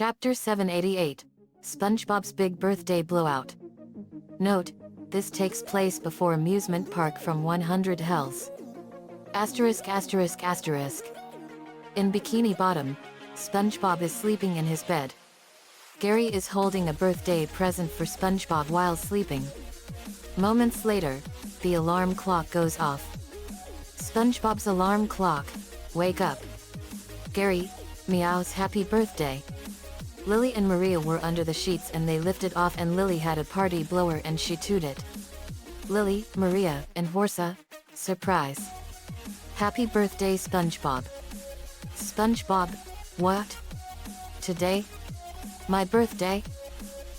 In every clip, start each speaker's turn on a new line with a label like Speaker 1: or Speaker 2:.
Speaker 1: Chapter 788, SpongeBob's Big Birthday Blowout. Note, this takes place before amusement park from 100 Hells. Asterisk asterisk asterisk. In Bikini Bottom, SpongeBob is sleeping in his bed. Gary is holding a birthday present for SpongeBob while sleeping. Moments later, the alarm clock goes off. SpongeBob's alarm clock, wake up. Gary, meows happy birthday. Lily and Maria were under the sheets and they lifted off and Lily had a party blower and she tooted. Lily, Maria, and Horsa, surprise. Happy birthday SpongeBob. SpongeBob, what? Today? My birthday?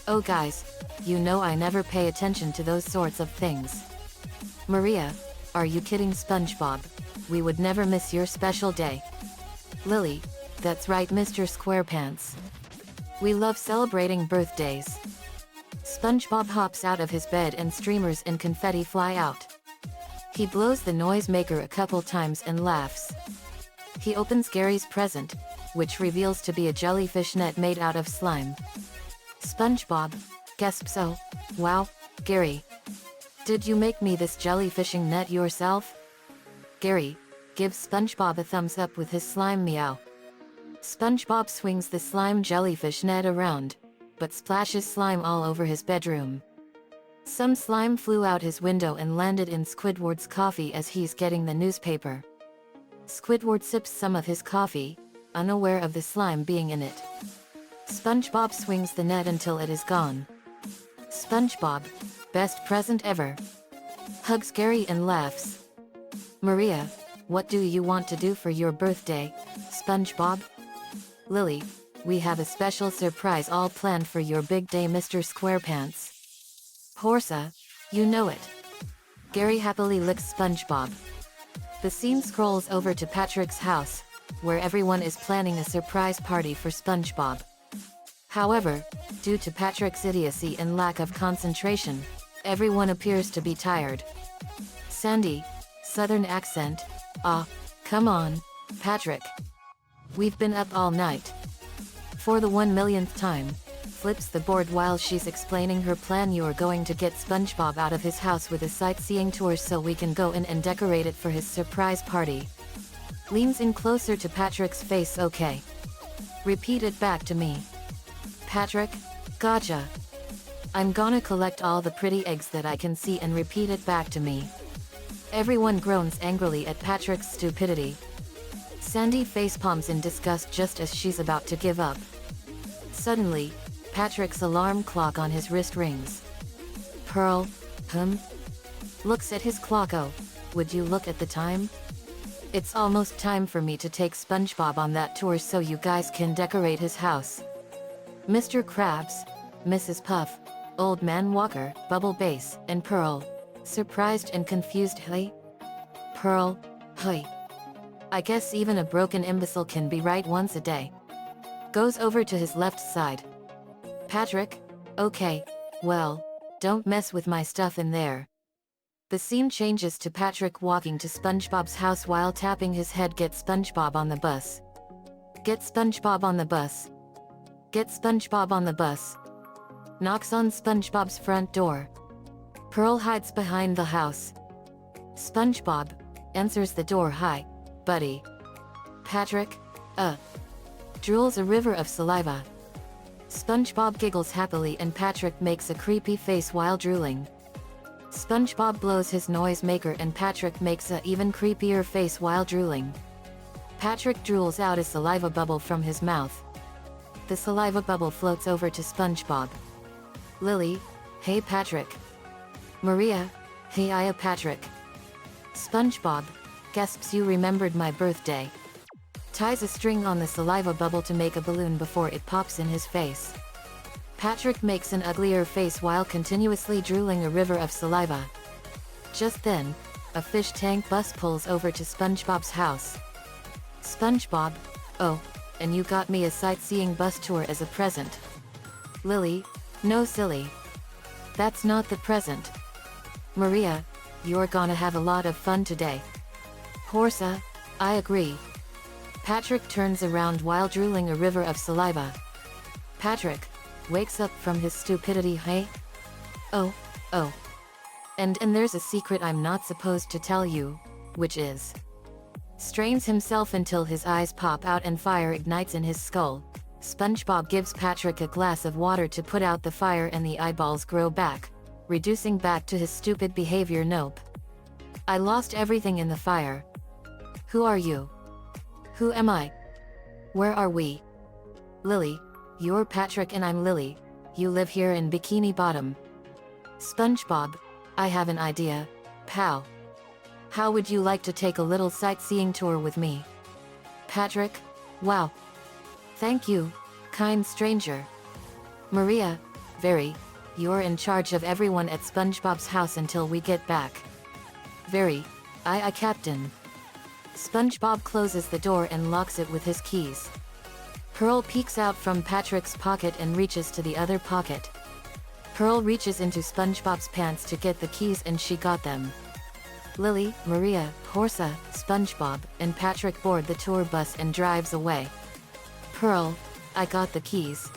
Speaker 1: Oh guys, you know I never pay attention to those sorts of things. Maria, are you kidding SpongeBob? We would never miss your special day. Lily, that's right Mr. Squarepants. We love celebrating birthdays. SpongeBob hops out of his bed and streamers and confetti fly out. He blows the noisemaker a couple times and laughs. He opens Gary's present, which reveals to be a jellyfish net made out of slime. SpongeBob gasps, "Oh, wow, Gary. Did you make me this jellyfishing net yourself?" Gary gives SpongeBob a thumbs up with his slime meow. SpongeBob swings the slime jellyfish net around, but splashes slime all over his bedroom. Some slime flew out his window and landed in Squidward's coffee as he's getting the newspaper. Squidward sips some of his coffee, unaware of the slime being in it. SpongeBob swings the net until it is gone. SpongeBob, best present ever. Hugs Gary and laughs. Maria, what do you want to do for your birthday, SpongeBob? Lily, we have a special surprise all planned for your big day Mr. Squarepants. Horsa, you know it. Gary happily licks SpongeBob. The scene scrolls over to Patrick's house, where everyone is planning a surprise party for SpongeBob. However, due to Patrick's idiocy and lack of concentration, everyone appears to be tired. Sandy, southern accent, come on, Patrick. We've been up all night. For the 1 millionth time, flips the board while she's explaining her plan. You're going to get SpongeBob out of his house with a sightseeing tour so we can go in and decorate it for his surprise party. Leans in closer to Patrick's face. Okay. Repeat it back to me. Patrick, gotcha. I'm gonna collect all the pretty eggs that I can see and repeat it back to me. Everyone groans angrily at Patrick's stupidity. Sandy facepalms in disgust just as she's about to give up. Suddenly, Patrick's alarm clock on his wrist rings. Pearl, looks at his clock. Oh, would you look at the time? It's almost time for me to take SpongeBob on that tour so you guys can decorate his house. Mr. Krabs, Mrs. Puff, Old Man Walker, Bubble Bass, and Pearl, surprised and confused. Hey? Pearl, hey. I guess even a broken imbecile can be right once a day. Goes over to his left side. Patrick, okay, well, don't mess with my stuff in there. The scene changes to Patrick walking to SpongeBob's house while tapping his head. Get SpongeBob on the bus. Get SpongeBob on the bus. Get SpongeBob on the bus. Knocks on SpongeBob's front door. Pearl hides behind the house. SpongeBob answers the door. Hi, buddy. Patrick, drools a river of saliva. SpongeBob giggles happily and Patrick makes a creepy face while drooling. SpongeBob blows his noisemaker and Patrick makes a even creepier face while drooling. Patrick drools out a saliva bubble from his mouth. The saliva bubble floats over to SpongeBob. Lily, hey Patrick. Maria, hey Patrick. SpongeBob gasps, you remembered my birthday. Ties a string on the saliva bubble to make a balloon before it pops in his face. Patrick makes an uglier face while continuously drooling a river of saliva. Just then, a fish tank bus pulls over to SpongeBob's house. SpongeBob, oh, and you got me a sightseeing bus tour as a present. Lily, no silly. That's not the present. Maria, you're gonna have a lot of fun today. Horsa, I agree. Patrick turns around while drooling a river of saliva. Patrick wakes up from his stupidity. Hey? Oh. And there's a secret I'm not supposed to tell you, which is... Strains himself until his eyes pop out and fire ignites in his skull. SpongeBob gives Patrick a glass of water to put out the fire and the eyeballs grow back, reducing back to his stupid behavior. Nope. I lost everything in the fire. Who are you? Who am I? Where are we? Lily, you're Patrick and I'm Lily. You live here in Bikini Bottom. SpongeBob, I have an idea, pal. How would you like to take a little sightseeing tour with me? Patrick, wow. Thank you, kind stranger. Maria, very, you're in charge of everyone at SpongeBob's house until we get back. Very, I Captain. SpongeBob closes the door and locks it with his keys. Pearl peeks out from Patrick's pocket and reaches to the other pocket. Pearl reaches into SpongeBob's pants to get the keys and she got them. Lily, Maria, Horsa, SpongeBob, and Patrick board the tour bus and drives away. Pearl, I got the keys.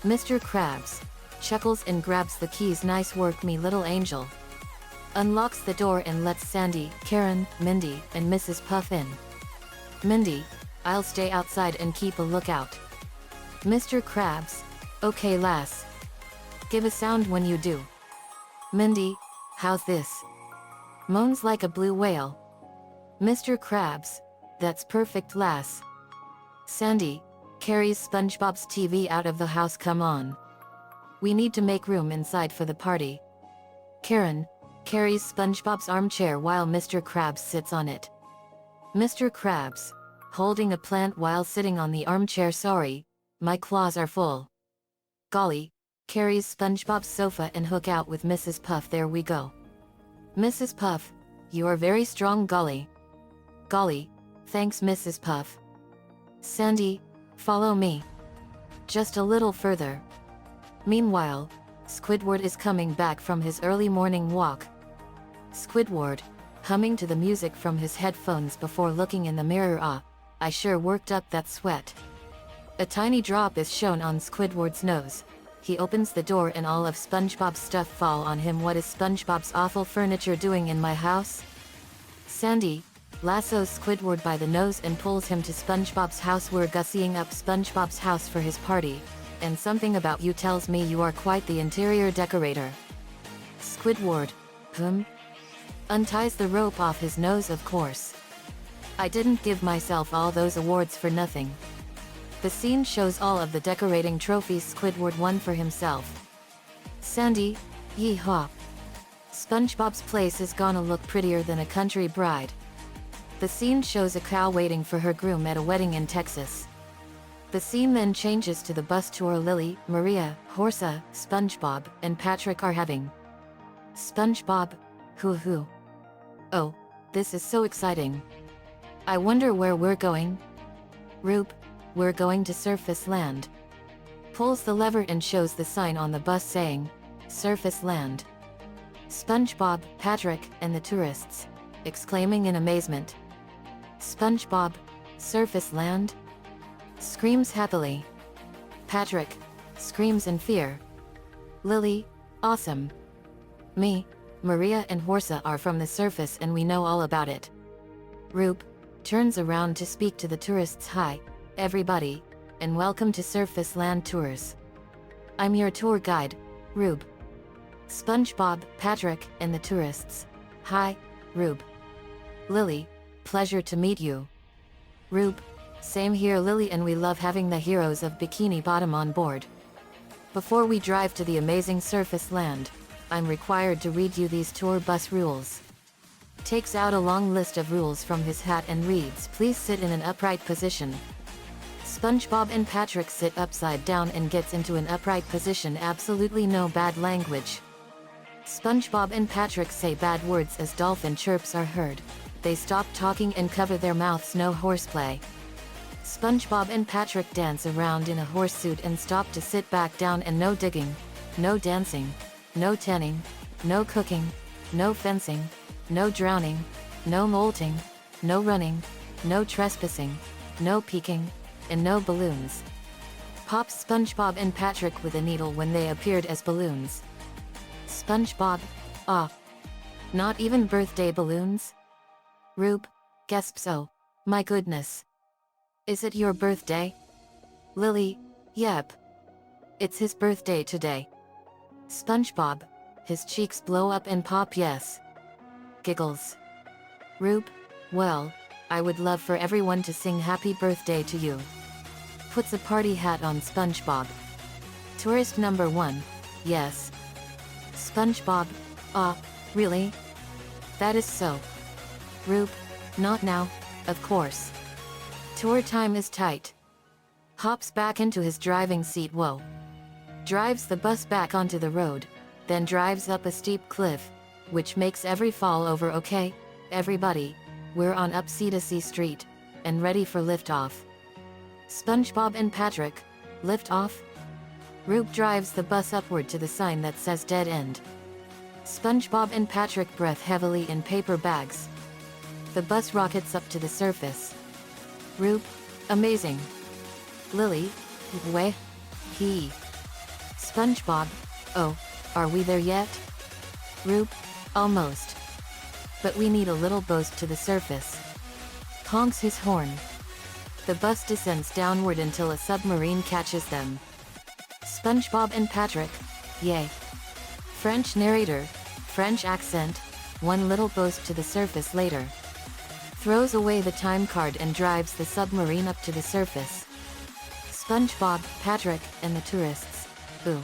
Speaker 1: Mr. Krabs chuckles and grabs the keys. Nice work, me little angel. Unlocks the door and lets Sandy, Karen, Mindy, and Mrs. Puff in. Mindy, I'll stay outside and keep a lookout. Mr. Krabs, okay lass. Give a sound when you do. Mindy, how's this? Moans like a blue whale. Mr. Krabs, that's perfect lass. Sandy carries SpongeBob's TV out of the house. Come on. We need to make room inside for the party. Karen carries SpongeBob's armchair while Mr. Krabs sits on it. Mr. Krabs, holding a plant while sitting on the armchair. Sorry, my claws are full. Golly, carries SpongeBob's sofa and hook out with Mrs. Puff. There we go. Mrs. Puff, you are very strong. Golly. Golly, thanks Mrs. Puff. Sandy, follow me. Just a little further. Meanwhile, Squidward is coming back from his early morning walk. Squidward, humming to the music from his headphones before looking in the mirror. Ah, I sure worked up that sweat. A tiny drop is shown on Squidward's nose. He opens the door and all of SpongeBob's stuff fall on him. What is SpongeBob's awful furniture doing in my house? Sandy lassos Squidward by the nose and pulls him to SpongeBob's house. We're gussying up SpongeBob's house for his party, and something about you tells me you are quite the interior decorator. Squidward, unties the rope off his nose. Of course. I didn't give myself all those awards for nothing. The scene shows all of the decorating trophies Squidward won for himself. Sandy, yee-haw. SpongeBob's place is gonna look prettier than a country bride. The scene shows a cow waiting for her groom at a wedding in Texas. The scene then changes to the bus tour Lily, Maria, Horsa, SpongeBob, and Patrick are having. SpongeBob, hoo-hoo. Oh, this is so exciting. I wonder where we're going. Rube, we're going to Surface Land. Pulls the lever and shows the sign on the bus saying, Surface Land. SpongeBob, Patrick, and the tourists, exclaiming in amazement. SpongeBob, Surface Land? Screams happily. Patrick screams in fear. Lily, awesome. Me, Maria and Horsa are from the surface and we know all about it. Rube turns around to speak to the tourists. Hi, everybody, and welcome to Surface Land Tours. I'm your tour guide, Rube. SpongeBob, Patrick, and the tourists. Hi, Rube. Lily, pleasure to meet you. Rube, same here Lily, and we love having the heroes of Bikini Bottom on board. Before we drive to the amazing Surface Land, I'm required to read you these tour bus rules. Takes out a long list of rules from his hat and reads, please sit in an upright position. SpongeBob and Patrick sit upside down and gets into an upright position. Absolutely no bad language. SpongeBob and Patrick say bad words as dolphin chirps are heard. They stop talking and cover their mouths. No horseplay. SpongeBob and Patrick dance around in a horse suit and stop to sit back down. And no digging, no dancing, no tanning, no cooking, no fencing, no drowning, no molting, no running, no trespassing, no peeking, and no balloons. Pops SpongeBob and Patrick with a needle when they appeared as balloons. SpongeBob, ah. Not even birthday balloons? Rube, gasps, oh, my goodness. Is it your birthday? Lily, yep. It's his birthday today. SpongeBob, his cheeks blow up and pop, yes. Giggles. Rube, well, I would love for everyone to sing happy birthday to you. Puts a party hat on SpongeBob. Tourist number 1, yes. SpongeBob, ah, really? That is so. Rube, not now, of course. Tour time is tight. Hops back into his driving seat, whoa. Drives the bus back onto the road, then drives up a steep cliff, which makes every fall over. Okay, everybody, we're on up Cetus Street, and ready for liftoff. SpongeBob and Patrick, lift off? Rube drives the bus upward to the sign that says dead end. SpongeBob and Patrick breath heavily in paper bags. The bus rockets up to the surface. Rube, amazing. Lily, weh, he. SpongeBob, oh, are we there yet? Rube, almost. But we need a little boost to the surface. Honks his horn. The bus descends downward until a submarine catches them. SpongeBob and Patrick, yay. French narrator, French accent, one little boost to the surface later. Throws away the time card and drives the submarine up to the surface. SpongeBob, Patrick, and the tourists, ooh.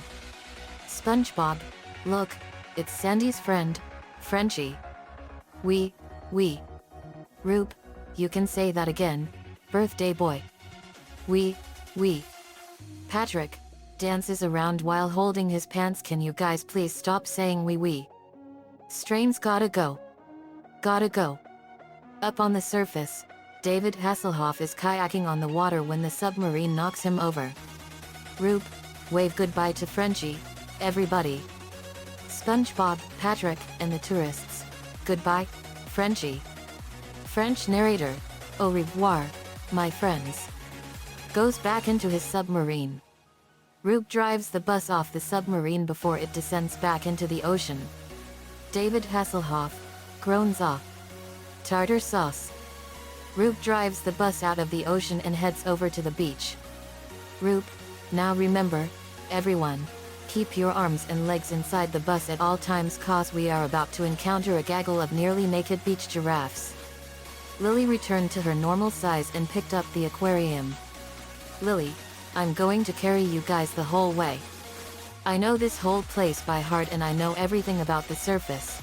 Speaker 1: SpongeBob, look, it's Sandy's friend, Frenchie. We. Rube, you can say that again, birthday boy. We. Patrick dances around while holding his pants. Can you guys please stop saying we? Strain's gotta go. Up on the surface, David Hasselhoff is kayaking on the water when the submarine knocks him over. Rube, wave goodbye to Frenchie, everybody. SpongeBob, Patrick, and the tourists, goodbye, Frenchie. French narrator, au revoir, my friends. Goes back into his submarine. Rube drives the bus off the submarine before it descends back into the ocean. David Hasselhoff groans off. Tartar sauce. Rube drives the bus out of the ocean and heads over to the beach. Rube, now remember, everyone, keep your arms and legs inside the bus at all times cause we are about to encounter a gaggle of nearly naked beach giraffes. Lily returned to her normal size and picked up the aquarium. Lily, I'm going to carry you guys the whole way. I know this whole place by heart and I know everything about the surface.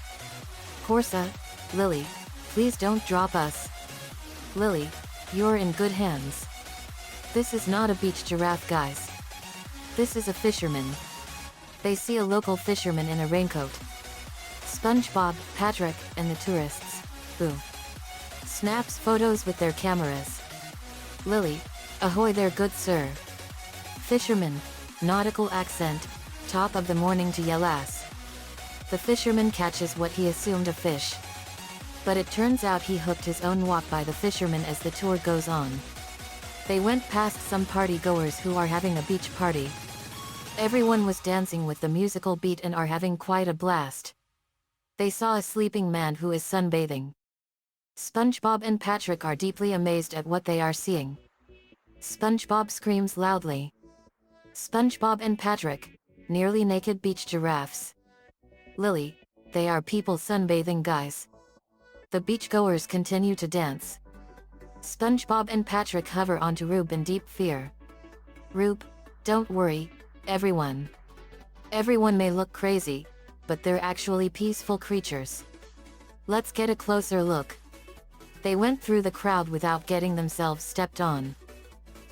Speaker 1: Corsa, Lily, please don't drop us. Lily, you're in good hands. This is not a beach giraffe, guys. This is a fisherman. They see a local fisherman in a raincoat. SpongeBob, Patrick, and the tourists, boo. Snaps photos with their cameras. Lily, ahoy there good sir. Fisherman, nautical accent, top of the morning to Yelas. The fisherman catches what he assumed a fish. But it turns out he hooked his own walk by the fisherman as the tour goes on. They went past some party goers who are having a beach party. Everyone was dancing with the musical beat and are having quite a blast. They saw a sleeping man who is sunbathing. SpongeBob and Patrick are deeply amazed at what they are seeing. SpongeBob screams loudly. SpongeBob and Patrick, nearly naked beach giraffes. Lily, they are people sunbathing, guys. The beachgoers continue to dance. SpongeBob and Patrick hover onto Rube in deep fear. Rube, don't worry, everyone. Everyone may look crazy, but they're actually peaceful creatures. Let's get a closer look. They went through the crowd without getting themselves stepped on.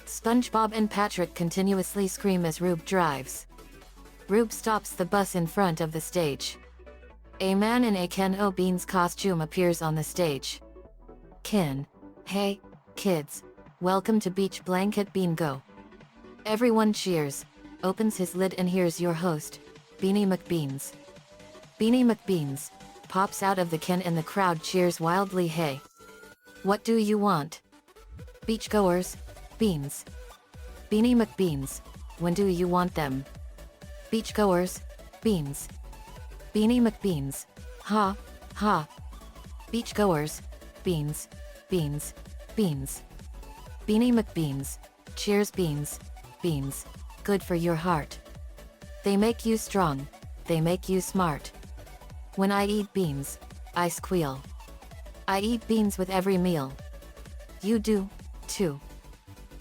Speaker 1: SpongeBob and Patrick continuously scream as Rube drives. Rube stops the bus in front of the stage. A man in a Ken O. Beans costume appears on the stage. Ken, hey, kids, welcome to Beach Blanket Bingo. Everyone cheers, opens his lid and here's your host, Beanie McBeans. Beanie McBeans pops out of the Ken and the crowd cheers wildly. Hey, what do you want? Beachgoers, Beans. Beanie McBeans when do you want them? Beachgoers, beans. Beanie McBeans, ha, ha. Beachgoers, beans, beans, beans. Beanie McBeans, cheers beans, beans, good for your heart. They make you strong, they make you smart. When I eat beans, I squeal. I eat beans with every meal. You do, too.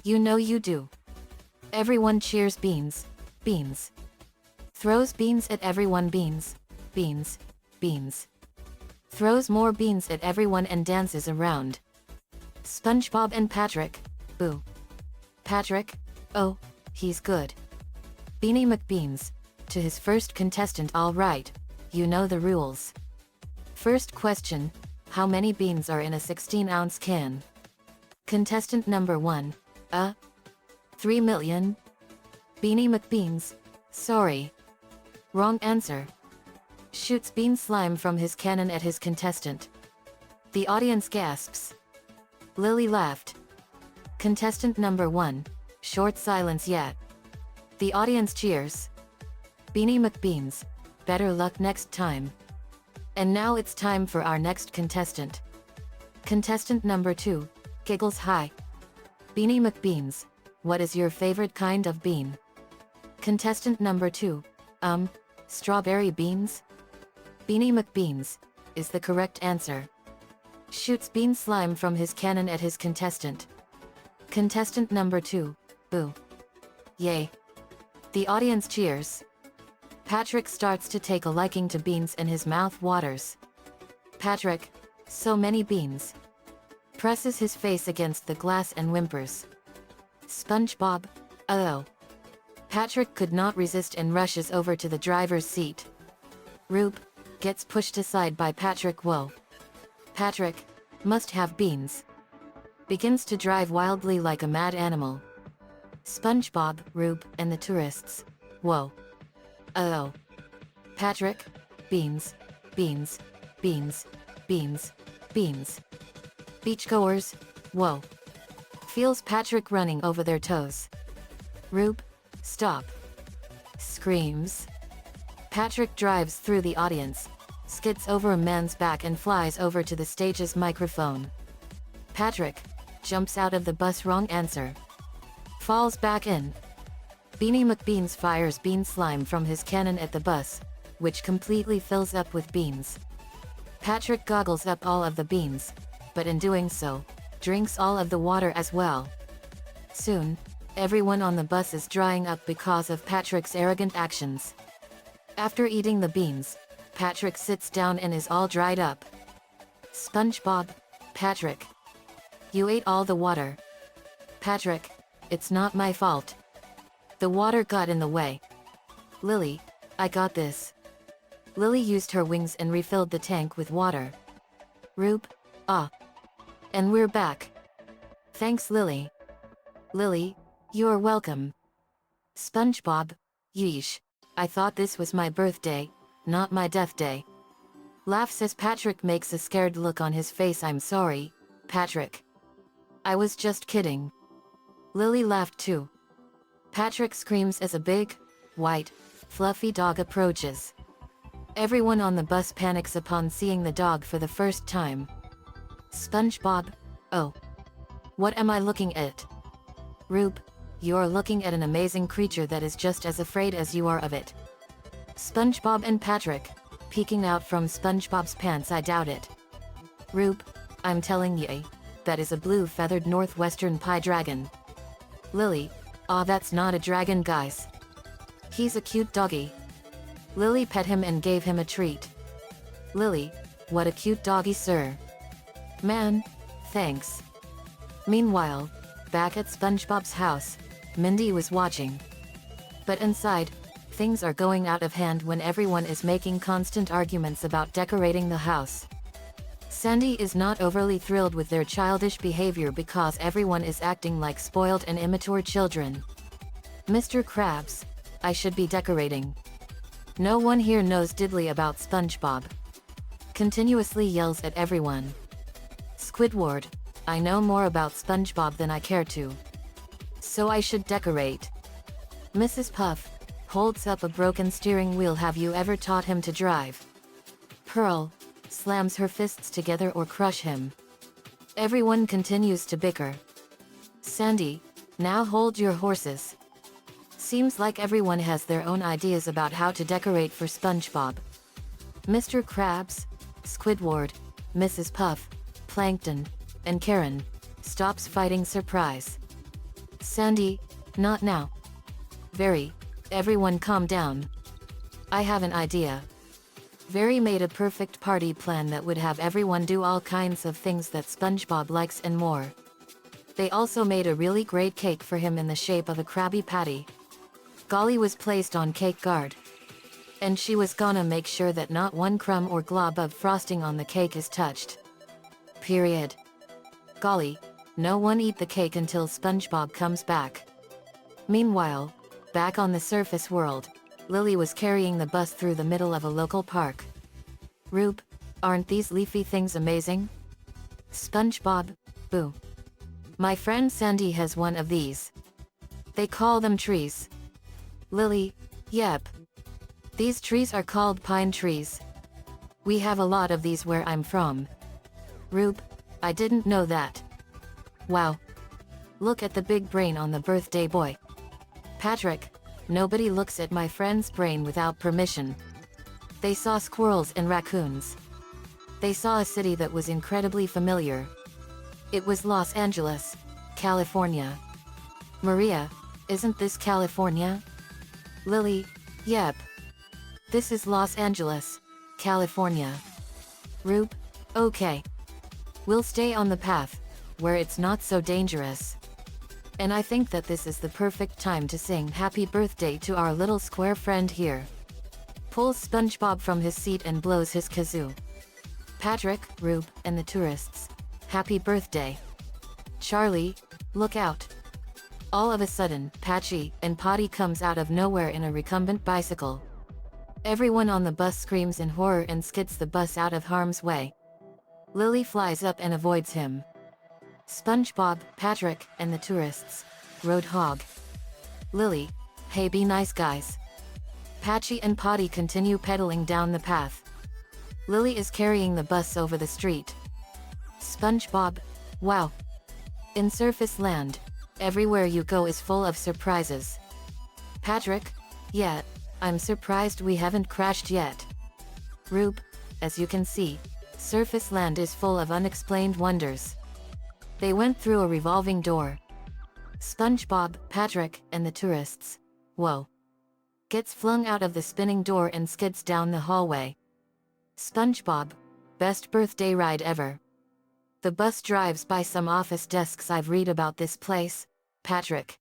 Speaker 1: You know you do. Everyone cheers beans, beans. Throws beans at everyone beans, beans, beans. Throws more beans at everyone and dances around. SpongeBob and Patrick, boo. Patrick, oh, he's good. Beanie McBeans, to his first contestant. All right, you know the rules. First question, how many beans are in a 16-ounce can? Contestant number 1, 3 million. Beanie McBeans, sorry. Wrong answer. Shoots bean slime from his cannon at his contestant. The audience gasps. Lily laughed. Contestant number 1, short silence yet. The audience cheers. Beanie McBeans, better luck next time. And now it's time for our next contestant. Contestant number 2, giggles high. Beanie McBeans, what is your favorite kind of bean? Contestant number 2, strawberry beans? Beanie McBeans, is the correct answer. Shoots bean slime from his cannon at his contestant. Contestant number 2, boo. Yay. The audience cheers. Patrick starts to take a liking to beans and his mouth waters. Patrick, so many beans. Presses his face against the glass and whimpers. SpongeBob, oh. Patrick could not resist and rushes over to the driver's seat. Rube, gets pushed aside by Patrick. Whoa. Patrick, must have beans. Begins to drive wildly like a mad animal. SpongeBob, Rube, and the tourists. Whoa. Oh. Patrick, beans, beans, beans, beans, beans. Beachgoers, whoa. Feels Patrick running over their toes. Rube, stop. Screams. Patrick drives through the audience, skids over a man's back and flies over to the stage's microphone. Patrick jumps out of the bus. Wrong answer. Falls back in. Beanie McBeans fires bean slime from his cannon at the bus, which completely fills up with beans. Patrick goggles up all of the beans, but in doing so, drinks all of the water as well. Soon, everyone on the bus is drying up because of Patrick's arrogant actions. After eating the beans, Patrick sits down and is all dried up. SpongeBob, Patrick. You ate all the water. Patrick, it's not my fault. The water got in the way. Lily, I got this. Lily used her wings and refilled the tank with water. Rube, ah. And we're back. Thanks, Lily. Lily, you're welcome. SpongeBob, yeesh. I thought this was my birthday, not my death day. Laughs as Patrick makes a scared look on his face. I'm sorry, Patrick. I was just kidding. Lily laughed too. Patrick screams as a big, white, fluffy dog approaches. Everyone on the bus panics upon seeing the dog for the first time. SpongeBob, oh. What am I looking at? Rube, you're looking at an amazing creature that is just as afraid as you are of it. SpongeBob and Patrick, peeking out from SpongeBob's pants. I doubt it. Rube, I'm telling ya, that is a blue feathered northwestern pie dragon. Lily, aw, that's not a dragon, guys. He's a cute doggy. Lily pet him and gave him a treat. Lily, what a cute doggy, sir. Man, thanks. Meanwhile, back at SpongeBob's house, Mindy was watching. But inside, things are going out of hand when everyone is making constant arguments about decorating the house. Sandy is not overly thrilled with their childish behavior because everyone is acting like spoiled and immature children. Mr. Krabs, I should be decorating. No one here knows diddly about SpongeBob. Continuously yells at everyone. Squidward, I know more about SpongeBob than I care to. So I should decorate. Mrs. Puff holds up a broken steering wheel. Have you ever taught him to drive? Pearl slams her fists together or crush him. Everyone continues to bicker. Sandy, now hold your horses. Seems like everyone has their own ideas about how to decorate for SpongeBob. Mr. Krabs, Squidward, Mrs. Puff, Plankton, and Karen stops fighting surprise. Sandy, not now. Very, everyone calm down. I have an idea. Very made a perfect party plan that would have everyone do all kinds of things that SpongeBob likes and more. They also made a really great cake for him in the shape of a Krabby Patty. Golly was placed on cake guard. And she was gonna make sure that not one crumb or glob of frosting on the cake is touched. Period. Golly, no one eat the cake until SpongeBob comes back. Meanwhile, back on the surface world, Lily was carrying the bus through the middle of a local park. Rube, aren't these leafy things amazing? SpongeBob, boo. My friend Sandy has one of these. They call them trees. Lily, yep. These trees are called pine trees. We have a lot of these where I'm from. Rube, I didn't know that. Wow. Look at the big brain on the birthday boy. Patrick, nobody looks at my friend's brain without permission. They saw squirrels and raccoons. They saw a city that was incredibly familiar. It was Los Angeles, California. Maria, isn't this California? Lily, yep. This is Los Angeles, California. Rube, okay. We'll stay on the path, where it's not so dangerous. And I think that this is the perfect time to sing happy birthday to our little square friend here. Pulls SpongeBob from his seat and blows his kazoo. Patrick, Rube, and the tourists. Happy birthday. Charlie, look out. All of a sudden, Patchy and Potty comes out of nowhere in a recumbent bicycle. Everyone on the bus screams in horror and skids the bus out of harm's way. Lily flies up and avoids him. SpongeBob, Patrick, and the tourists. Roadhog. Lily, hey, be nice guys. Patchy and Potty continue pedaling down the path. Lily is carrying the bus over the street. SpongeBob, wow. In surface land, everywhere you go is full of surprises. Patrick, yeah, I'm surprised we haven't crashed yet. Rube, as you can see, surface land is full of unexplained wonders. They went through a revolving door. SpongeBob, Patrick, and the tourists, whoa. Gets flung out of the spinning door and skids down the hallway. SpongeBob, best birthday ride ever. The bus drives by some office desks. I've read about this place, Patrick.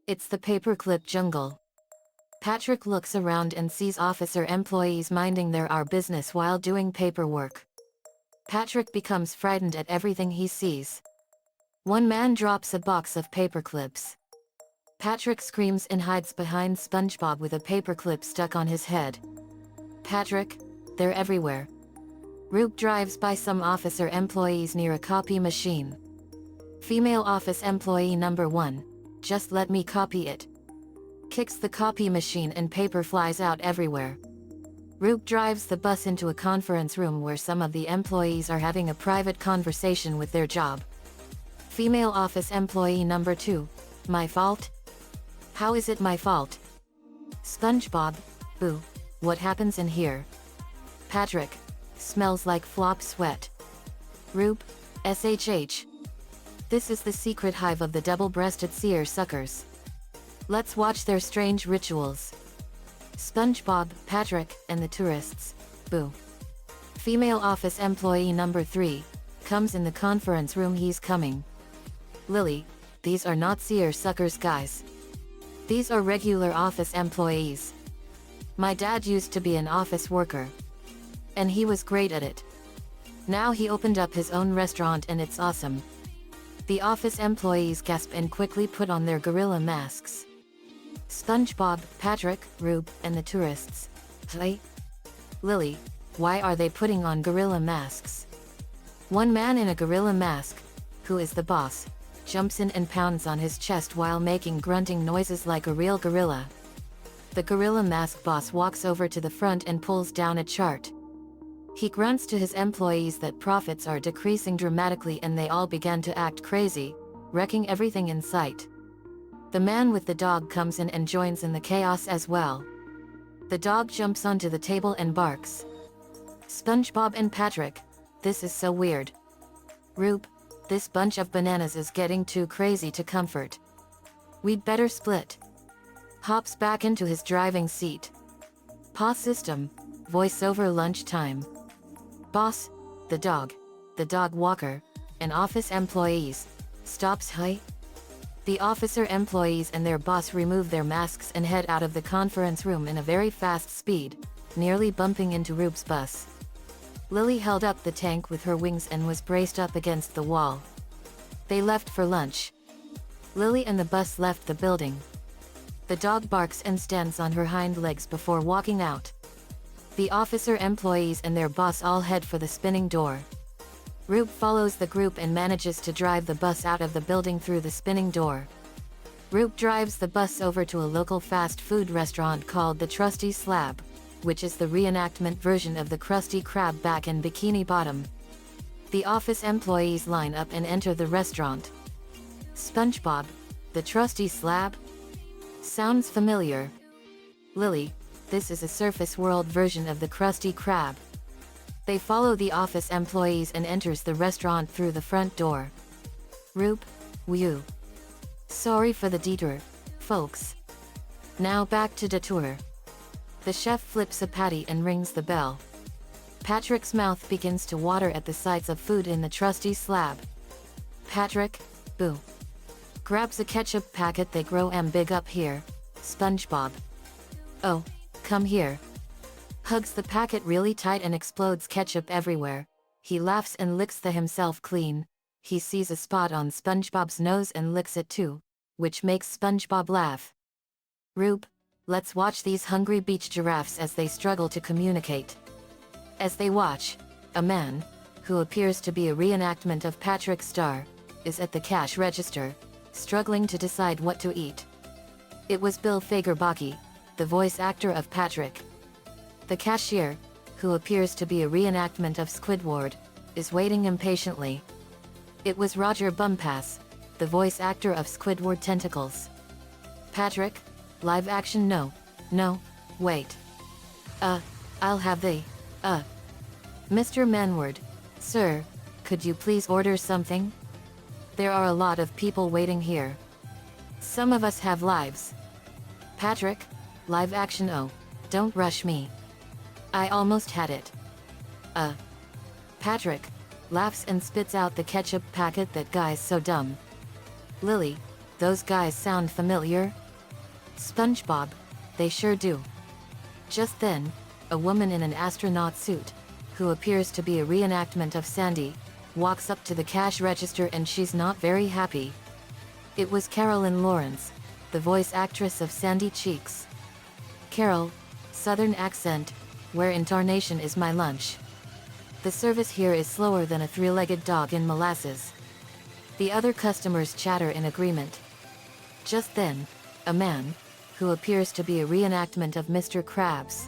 Speaker 1: It's the paperclip jungle. Patrick looks around and sees officer employees minding their business while doing paperwork. Patrick becomes frightened at everything he sees. One man drops a box of paperclips. Patrick screams and hides behind SpongeBob with a paperclip stuck on his head. Patrick, they're everywhere. Rube drives by some officer employees near a copy machine. Female office employee number 1, just let me copy it. Kicks the copy machine and paper flies out everywhere. Rube drives the bus into a conference room where some of the employees are having a private conversation with their job. Female office employee number 2, my fault? How is it my fault? SpongeBob, boo, what happens in here? Patrick, smells like flop sweat. Rube, SHH. This is the secret hive of the double-breasted seer suckers. Let's watch their strange rituals. SpongeBob, Patrick, and the tourists, boo. Female office employee number 3, comes in the conference room. He's coming. Lily, these are not seer suckers guys. These are regular office employees. My dad used to be an office worker. And he was great at it. Now he opened up his own restaurant and it's awesome. The office employees gasp and quickly put on their gorilla masks. SpongeBob, Patrick, Rube, and the tourists. Hey? Lily, why are they putting on gorilla masks? One man in a gorilla mask, who is the boss, jumps in and pounds on his chest while making grunting noises like a real gorilla. The gorilla mask boss walks over to the front and pulls down a chart. He grunts to his employees that profits are decreasing dramatically and they all began to act crazy, wrecking everything in sight. The man with the dog comes in and joins in the chaos as well. The dog jumps onto the table and barks. SpongeBob and Patrick, this is so weird. Rube, this bunch of bananas is getting too crazy to comfort. We'd better split. Hops back into his driving seat. Paw system, voiceover lunchtime. Boss, the dog walker, and office employees, stops. Hi. The officer employees and their boss remove their masks and head out of the conference room in a very fast speed, nearly bumping into Rube's bus. Lily held up the tank with her wings and was braced up against the wall. They left for lunch. Lily and the bus left the building. The dog barks and stands on her hind legs before walking out. The officer employees and their boss all head for the spinning door. Rube follows the group and manages to drive the bus out of the building through the spinning door. Rube drives the bus over to a local fast food restaurant called the Trusty Slab, which is the reenactment version of the Krusty Krab back in Bikini Bottom. The office employees line up and enter the restaurant. SpongeBob, the Trusty Slab? Sounds familiar. Lily, this is a surface world version of the Krusty Krab. They follow the office employees and enters the restaurant through the front door. Rube, whew. Sorry for the detour, folks. Now back to the tour. The chef flips a patty and rings the bell. Patrick's mouth begins to water at the sights of food in the Trusty Slab. Patrick, boo. Grabs a ketchup packet. They grow big up here, SpongeBob. Oh, come here. Hugs the packet really tight and explodes ketchup everywhere. He laughs and licks the himself clean. He sees a spot on SpongeBob's nose and licks it too, which makes SpongeBob laugh. Rube, let's watch these hungry beach giraffes as they struggle to communicate. As they watch, a man, who appears to be a reenactment of Patrick Star, is at the cash register, struggling to decide what to eat. It was Bill Fagerbaki, the voice actor of Patrick. The cashier, who appears to be a reenactment of Squidward, is waiting impatiently. It was Roger Bumpass, the voice actor of Squidward Tentacles. Patrick, live action? No, wait. I'll have the, Mr. Manward, sir, could you please order something? There are a lot of people waiting here. Some of us have lives. Patrick, live action? Oh, don't rush me. I almost had it. Patrick laughs and spits out the ketchup packet. That guy's so dumb. Lily, those guys sound familiar? SpongeBob, they sure do. Just then, a woman in an astronaut suit, who appears to be a reenactment of Sandy, walks up to the cash register and she's not very happy. It was Carolyn Lawrence, the voice actress of Sandy Cheeks. Carol, southern accent, where in tarnation is my lunch? The service here is slower than a three-legged dog in molasses. The other customers chatter in agreement. Just then, a man, who appears to be a reenactment of Mr. Krabs.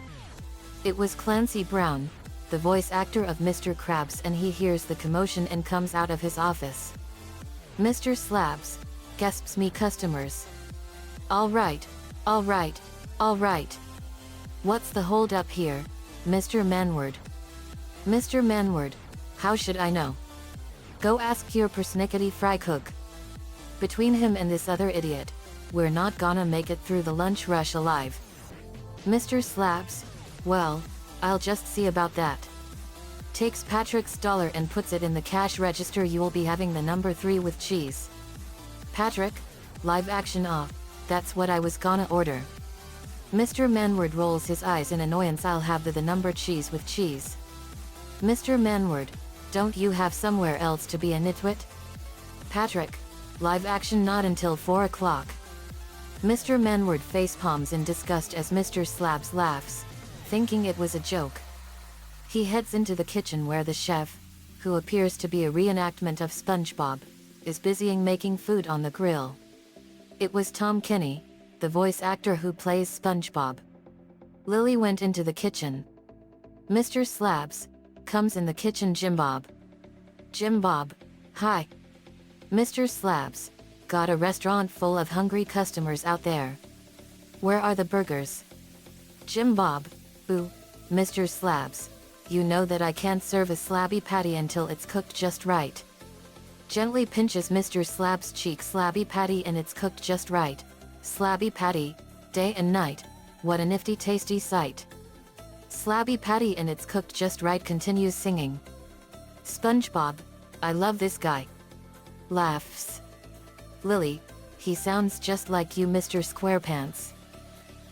Speaker 1: It was Clancy Brown, the voice actor of Mr. Krabs, and he hears the commotion and comes out of his office. Mr. Slabs, gasps me customers. All right. What's the hold up here, Mr. Manward? Mr. Manward, how should I know? Go ask your persnickety fry cook. Between him and this other idiot, we're not gonna make it through the lunch rush alive. Mr. Slabs, well, I'll just see about that. Takes Patrick's dollar and puts it in the cash register. You'll be having the number 3 with cheese. Patrick, live action? That's what I was gonna order. Mr. Manward rolls his eyes in annoyance. I'll have the number cheese with cheese. Mr. Manward, don't you have somewhere else to be a nitwit? Patrick, live action? Not until 4 o'clock. Mr. Manward facepalms in disgust as Mr. Slabs laughs, thinking it was a joke. He heads into the kitchen where the chef, who appears to be a reenactment of SpongeBob, is busying making food on the grill. It was Tom Kenny, the voice actor who plays SpongeBob. Lily went into the kitchen. Mr. Slabs comes in the kitchen. Jim Bob, hi. Mr. Slabs, got a restaurant full of hungry customers out there. Where are the burgers? Jim Bob, ooh, Mr. Slabs, you know that I can't serve a slabby patty until it's cooked just right. Gently pinches Mr. Slabs' cheek. Slabby patty and it's cooked just right. Slabby patty, day and night, what a nifty tasty sight. Slabby patty and it's cooked just right. Continues singing. SpongeBob, I love this guy. Laughs. Lily, he sounds just like you, Mr. Squarepants.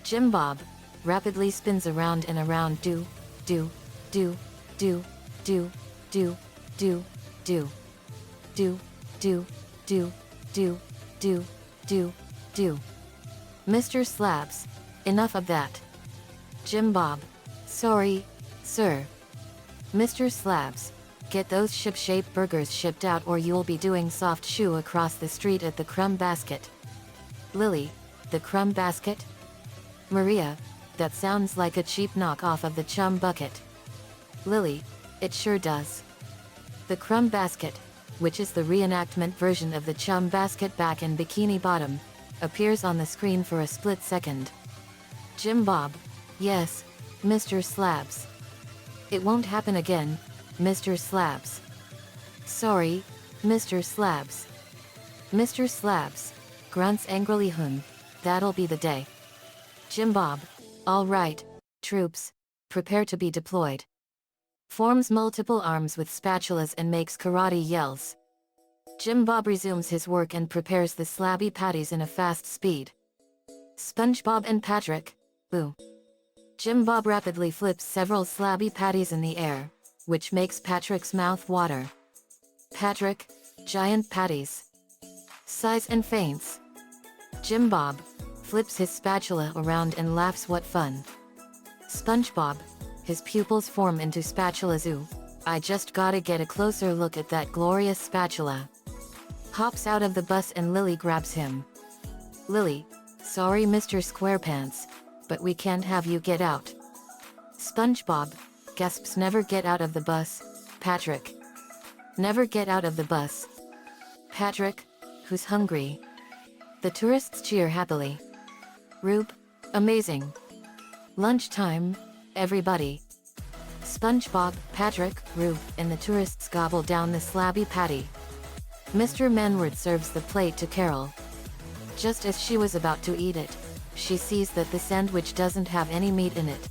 Speaker 1: Jim Bob rapidly spins around and around. Do, do, do, do, do, do, do, do, do, do, do, do, do, do, do. Mr. Slabs, enough of that. Jim Bob, sorry, sir. Mr. Slabs, get those ship-shaped burgers shipped out or you'll be doing soft shoe across the street at the Crumb Basket. Lily, the Crumb Basket? Maria, that sounds like a cheap knockoff of the Chum Bucket. Lily, it sure does. The Crumb Basket, which is the reenactment version of the Chum Basket back in Bikini Bottom, appears on the screen for a split second. Jim Bob, yes, Mr. Slabs. It won't happen again, Mr. Slabs. Sorry, Mr. Slabs. Mr. Slabs grunts angrily. That'll be the day. Jim Bob, all right, troops, prepare to be deployed. Forms multiple arms with spatulas and makes karate yells. Jim Bob resumes his work and prepares the slabby patties in a fast speed. SpongeBob and Patrick, boo. Jim Bob rapidly flips several slabby patties in the air, which makes Patrick's mouth water. Patrick, giant patties. Sighs and faints. Jim Bob flips his spatula around and laughs. What fun. SpongeBob, his pupils form into spatulas. Ooh, I just gotta get a closer look at that glorious spatula. Hops out of the bus and Lily grabs him. Lily, sorry Mr. Squarepants, but we can't have you get out. SpongeBob gasps. Never get out of the bus, Patrick. Never get out of the bus. Patrick, who's hungry. The tourists cheer happily. Rube, amazing. Lunchtime, everybody. SpongeBob, Patrick, Rube, and the tourists gobble down the slabby patty. Mr. Manward serves the plate to Carol. Just as she was about to eat it, she sees that the sandwich doesn't have any meat in it.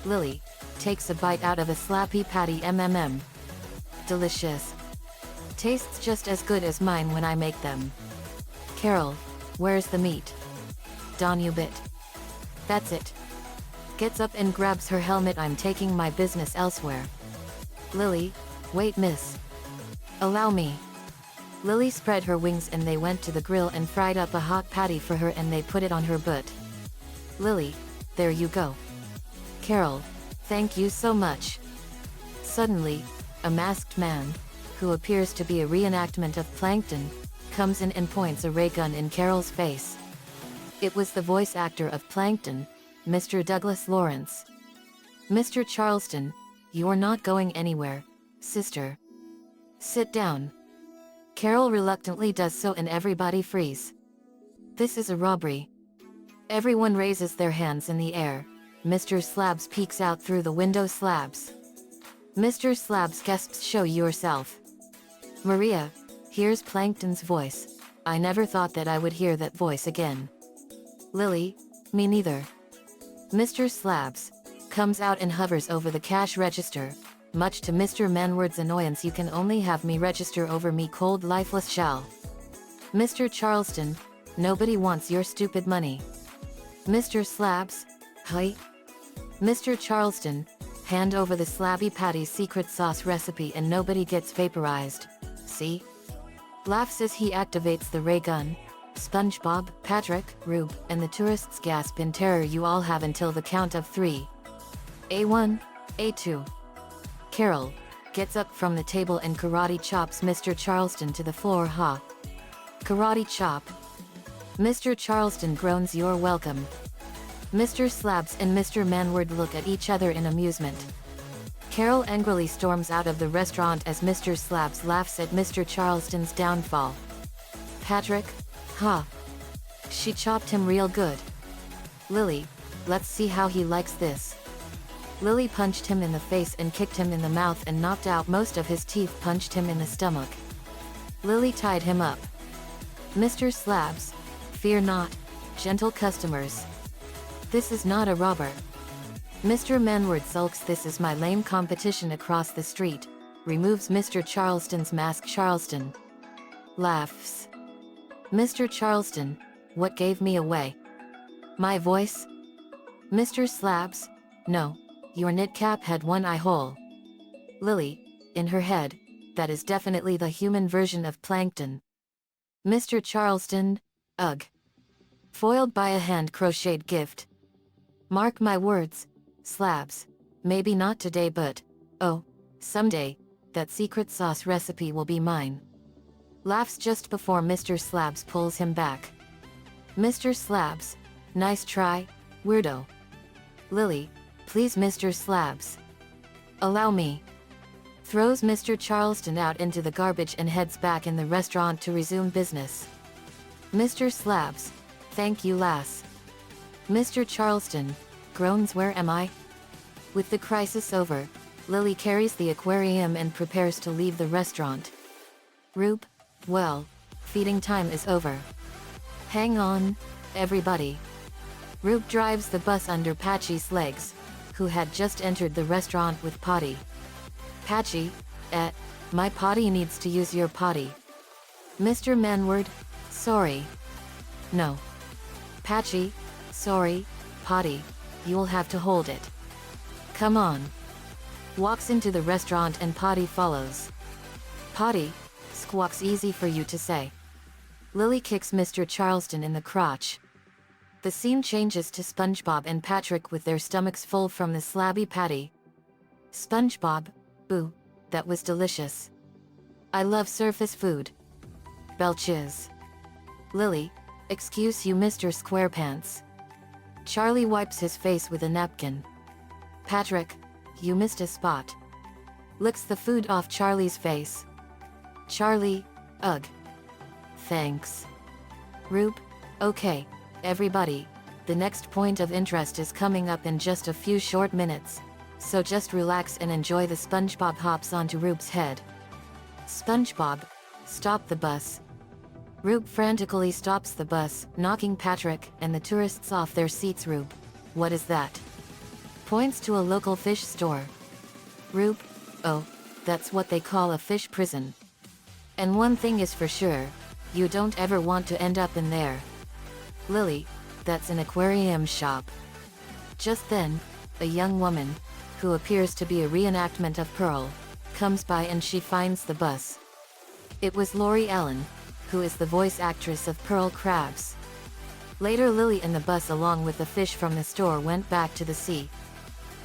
Speaker 1: Lily takes a bite out of a slappy patty. Delicious. Tastes just as good as mine when I make them. Carol, where's the meat? Don, you bit. That's it. Gets up and grabs her helmet. I'm taking my business elsewhere. Lily, wait miss. Allow me. Lily spread her wings and they went to the grill and fried up a hot patty for her and they put it on her butt. Lily, there you go. Carol, thank you so much. Suddenly, a masked man, who appears to be a reenactment of Plankton, comes in and points a ray gun in Carol's face. It was the voice actor of Plankton, Mr. Douglas Lawrence. Mr. Charleston, you're not going anywhere, sister. Sit down. Carol reluctantly does so and everybody freeze. This is a robbery. Everyone raises their hands in the air. Mr. Slabs peeks out through the window. Slabs. Mr. Slabs gasps, show yourself. Maria, here's Plankton's voice. I never thought that I would hear that voice again. Lily, me neither. Mr. Slabs comes out and hovers over the cash register. Much to Mr. Manward's annoyance, you can only have me register over me, cold lifeless shell. Mr. Charleston, nobody wants your stupid money. Mr. Slabs, hi. Mr. Charleston, hand over the slabby patty's secret sauce recipe and nobody gets vaporized. See? Laughs as he activates the ray gun. SpongeBob, Patrick, Rube, and the tourists gasp in terror. You all have until the count of 3. A1, A2. Carol, gets up from the table and karate chops Mr. Charleston to the floor. Ha! Karate chop. Mr. Charleston groans, "You're welcome." Mr. Slabs and Mr. Manward look at each other in amusement. Carol angrily storms out of the restaurant as Mr. Slabs laughs at Mr. Charleston's downfall. Patrick? Ha! She chopped him real good. Lily, let's see how he likes this. Lily punched him in the face and kicked him in the mouth and knocked out most of his teeth, punched him in the stomach. Lily tied him up. Mr. Slabs, fear not, gentle customers. This is not a robber. Mr. Manward sulks, "This is my lame competition across the street," removes Mr. Charleston's mask. Charleston laughs. Mr. Charleston, "What gave me away? My voice?" Mr. Slabs, "No, your knitcap had one eye hole." Lily, in her head, "That is definitely the human version of plankton." Mr. Charleston, "Ugh." Foiled by a hand-crocheted gift. "Mark my words, Slabs, maybe not today but, oh, someday, that secret sauce recipe will be mine." Laughs just before Mr. Slabs pulls him back. Mr. Slabs, "Nice try, weirdo." Lily, "Please Mr. Slabs. Allow me." Throws Mr. Charleston out into the garbage and heads back in the restaurant to resume business. Mr. Slabs, "Thank you, lass." Mr. Charleston groans, "Where am I?" With the crisis over, Lily carries the aquarium and prepares to leave the restaurant. Rube, well, feeding time is over. Hang on, everybody. Rube drives the bus under Patchy's legs, who had just entered the restaurant with potty. Patchy, my potty needs to use your potty. Mr. Manward, "Sorry." No. Patchy, "Sorry, potty, you'll have to hold it. Come on." Walks into the restaurant and potty follows. Potty, squawks, "Easy for you to say." Lily kicks Mr. Charleston in the crotch. The scene changes to SpongeBob and Patrick with their stomachs full from the slabby patty. SpongeBob, "Boo, that was delicious. I love surface food." Belches. Lily, "Excuse you, Mr. Squarepants." Charlie wipes his face with a napkin. Patrick, "You missed a spot." Licks the food off Charlie's face. Charlie, "Ugh. Thanks." Rube, "Okay, everybody, the next point of interest is coming up in just a few short minutes, so just relax and enjoy." The SpongeBob hops onto Rube's head. SpongeBob, "Stop the bus." Rube frantically stops the bus, knocking Patrick and the tourists off their seats. Rube, "What is that?" Points to a local fish store. Rube, "Oh, that's what they call a fish prison. And one thing is for sure, you don't ever want to end up in there." Lily, "That's an aquarium shop." Just then, a young woman, who appears to be a reenactment of Pearl, comes by and she finds the bus. It was Lori Ellen, who is the voice actress of Pearl Crabs. Later, Lily and the bus along with the fish from the store went back to the sea.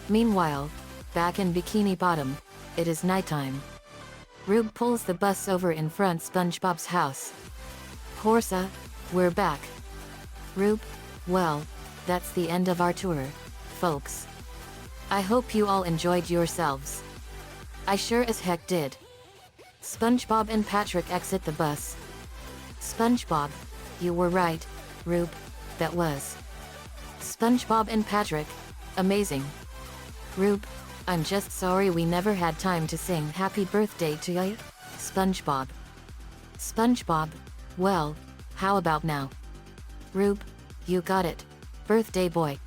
Speaker 1: Meanwhile, back in Bikini Bottom, it is nighttime. Rube pulls the bus over in front SpongeBob's house. "Horsa, we're back." Rube, "Well, that's the end of our tour, folks. I hope you all enjoyed yourselves. I sure as heck did." SpongeBob and Patrick exit the bus. SpongeBob, "You were right, Rube, that was." SpongeBob and Patrick, "Amazing." Rube, "I'm just sorry we never had time to sing happy birthday to you." SpongeBob. SpongeBob, "Well, how about now?" Rube, "You got it, birthday boy.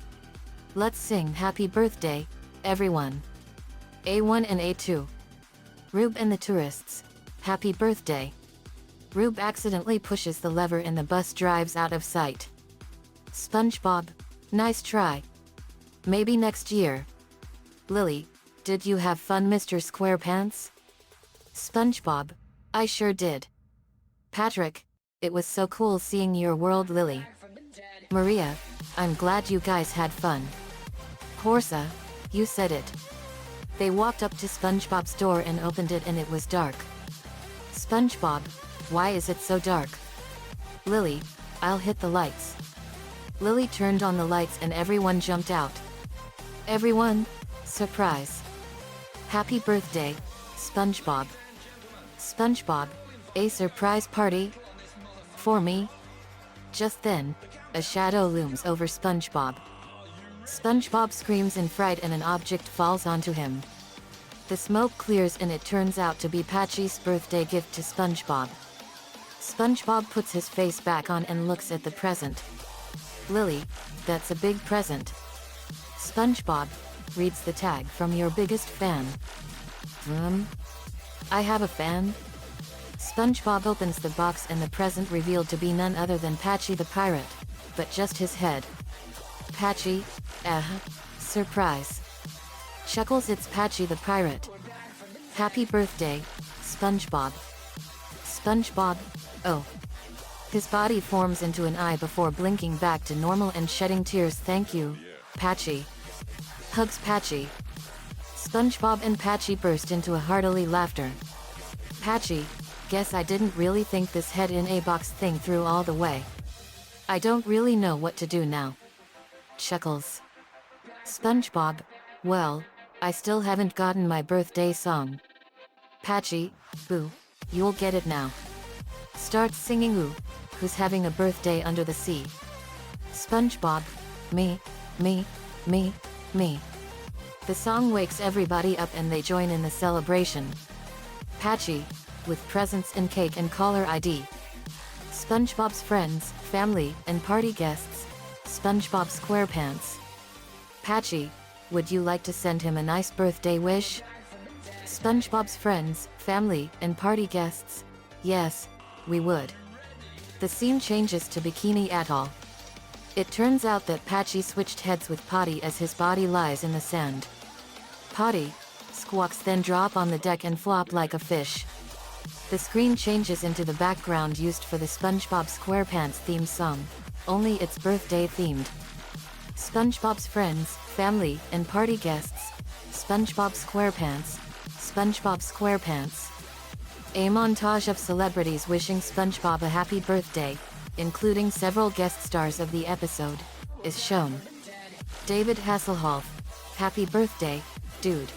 Speaker 1: Let's sing happy birthday, everyone. A1 and A2. Rube and the tourists, "Happy birthday." Rube accidentally pushes the lever and the bus drives out of sight. SpongeBob, "Nice try. Maybe next year." Lily, "Did you have fun, Mr. Squarepants?" SpongeBob, "I sure did." Patrick, "It was so cool seeing your world." Lily. Maria, "I'm glad you guys had fun." Horsa, "You said it." They walked up to SpongeBob's door and opened it, and it was dark. SpongeBob, why is it so dark? Lily, I'll hit the lights. Lily turned on the lights and everyone jumped out. Everyone, surprise. Happy birthday, SpongeBob. SpongeBob, a surprise party? For me? Just then, a shadow looms over SpongeBob. SpongeBob screams in fright and an object falls onto him. The smoke clears and it turns out to be Patchy's birthday gift to SpongeBob. SpongeBob puts his face back on and looks at the present. Lily, that's a big present. SpongeBob reads the tag from your biggest fan. I have a fan? SpongeBob opens the box and the present revealed to be none other than Patchy the pirate, but just his head. Patchy, surprise. Chuckles, it's Patchy the pirate. Happy birthday, SpongeBob. SpongeBob, oh. His body forms into an eye before blinking back to normal and shedding tears. Thank you, Patchy. Hugs Patchy. SpongeBob and Patchy burst into a hearty laughter. Patchy, guess I didn't really think this head in a box thing through all the way. I don't really know what to do now. Chuckles. SpongeBob, well, I still haven't gotten my birthday song. Patchy, boo, you'll get it now. Starts singing Ooh, who's having a birthday under the sea. SpongeBob, me. The song wakes everybody up and they join in the celebration. Patchy, with presents and cake and caller ID. SpongeBob's friends, family, and party guests. SpongeBob SquarePants. Patchy, would you like to send him a nice birthday wish? SpongeBob's friends, family, and party guests. Yes, we would. The scene changes to Bikini Atoll. It turns out that Patchy switched heads with Potty as his body lies in the sand. Potty squawks, then drop on the deck and flop like a fish. The screen changes into the background used for the SpongeBob SquarePants theme song, only it's birthday themed. SpongeBob's friends, family, and party guests. SpongeBob SquarePants. SpongeBob SquarePants. A montage of celebrities wishing SpongeBob a happy birthday, including several guest stars of the episode, is shown. David Hasselhoff, happy birthday, dude.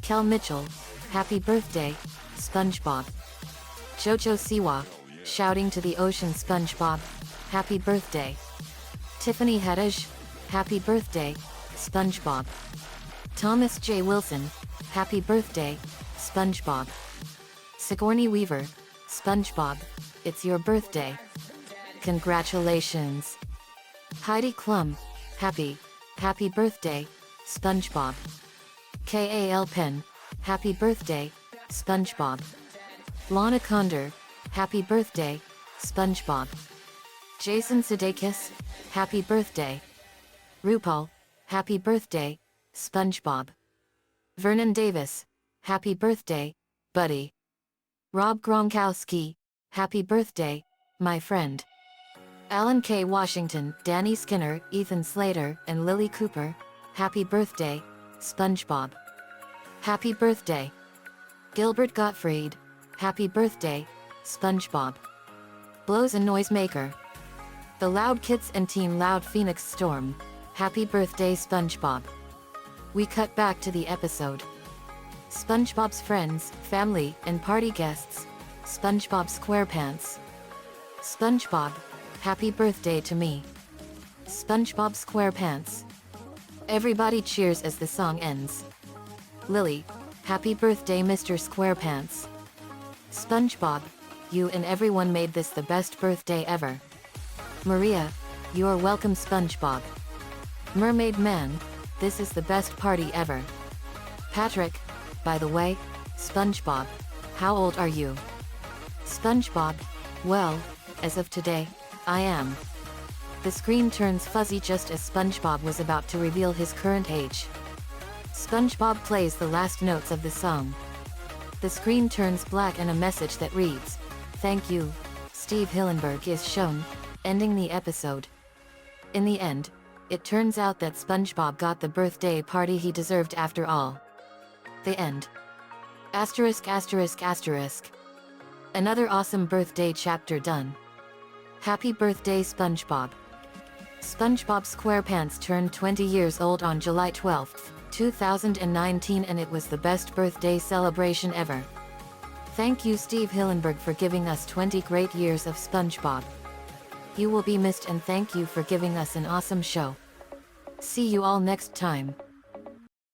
Speaker 1: Kel Mitchell, happy birthday, SpongeBob. Jojo Siwa, shouting to the ocean, SpongeBob, happy birthday. Tiffany Haddish, happy birthday, SpongeBob. Thomas J. Wilson, happy birthday, SpongeBob. Sigourney Weaver, SpongeBob, it's your birthday. Congratulations. Heidi Klum, happy birthday, SpongeBob. Kal Penn, happy birthday, SpongeBob. Lana Condor, happy birthday, SpongeBob. Jason Sudeikis, happy birthday. RuPaul, happy birthday, SpongeBob. Vernon Davis, happy birthday, buddy. Rob Gronkowski, happy birthday, my friend. Alan K. Washington, Danny Skinner, Ethan Slater, and Lily Cooper, happy birthday, SpongeBob. Happy birthday. Gilbert Gottfried, happy birthday, SpongeBob. Blows a Noisemaker. The Loud Kids and Team Loud Phoenix Storm, happy birthday, SpongeBob. We cut back to the episode. SpongeBob's friends, family, and party guests. SpongeBob SquarePants. SpongeBob, happy birthday to me. SpongeBob SquarePants. Everybody cheers as the song ends. Lily, happy birthday, Mr. SquarePants. SpongeBob, you and everyone made this the best birthday ever. Maria, you're welcome, SpongeBob. Mermaid Man, this is the best party ever. Patrick, by the way, SpongeBob, how old are you? SpongeBob, well, as of today, I am. The screen turns fuzzy just as SpongeBob was about to reveal his current age. SpongeBob plays the last notes of the song. The screen turns black and a message that reads, "Thank you, Steve Hillenburg" is shown, ending the episode. In the end, it turns out that SpongeBob got the birthday party he deserved after all. the end. Asterisk asterisk asterisk. Another awesome birthday chapter done. Happy birthday SpongeBob. SpongeBob SquarePants turned 20 years old on July 12, 2019, and it was the best birthday celebration ever. Thank you Steve Hillenburg for giving us 20 great years of SpongeBob. You will be missed, and thank you for giving us an awesome show. See you all next time.